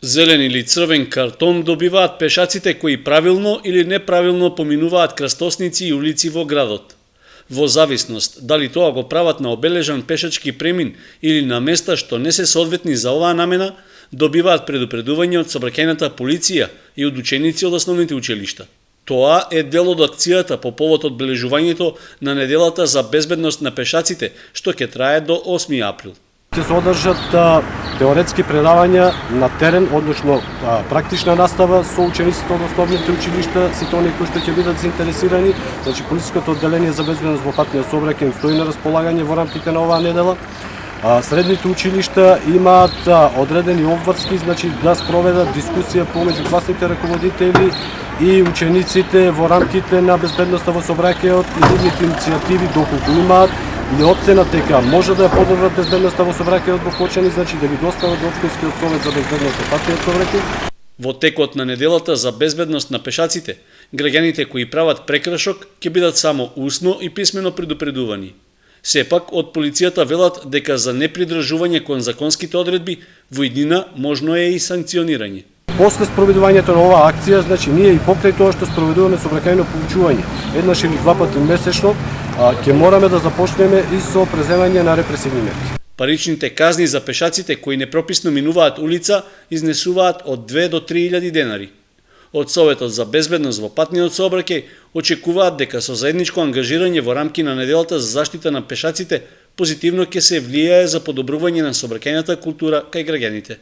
Зелен или црвен картон добиваат пешаците кои правилно или неправилно поминуваат крстосници и улици во градот. Во зависност дали тоа го прават на обележан пешачки премин или на места што не се соодветни за оваа намена, добиваат предупредување од сообраќајната полиција и од ученици од основните училишта. Тоа е дел од акцијата по повод одбележувањето на неделата за безбедност на пешаците, што ќе трае до 8 април. Ќе се одржат теоретски предавања на терен, односно практична настава со учениците од основните училишта, сите оние кои што ќе бидат заинтересирани. Значи полициското одделение за безбедност во патниот сообраќај им стои на располагање во рамките на оваа недела. Средните училишта имаат одредени обврски, значи да спроведат дискусија помеѓу класните раководители и учениците во рамките на безбедноста во сообраќајот и другите иницијативи доколку имаат и оцена дека може да ја подобрат безбедноста во сообраќајот во Фочани, значи да ги достават до Општинскиот совет за безбедност во патниот сообраќај. Во текот на неделата за безбедност на пешаците, граѓаните кои прават прекршок ќе бидат само усно и писмено предупредувани. Сепак, од полицијата велат дека за непридржување кон законските одредби во иднина можно е и санкционирање. После спроведувањето на оваа акција, значи ние и покрај тоа што спроведуваме сообраќајно поучување, еднаш или два пати месечно, ќе мораме да започнеме и со преземање на репресивни мерки. Паричните казни за пешаците кои непрописно минуваат улица изнесуваат од 2 до 3000 денари. Од Советот за безбедност во патниот сообраќај очекуваат дека со заедничко ангажирање во рамки на неделата за заштита на пешаците позитивно ќе се влијае за подобрување на сообраќајната култура кај граѓаните.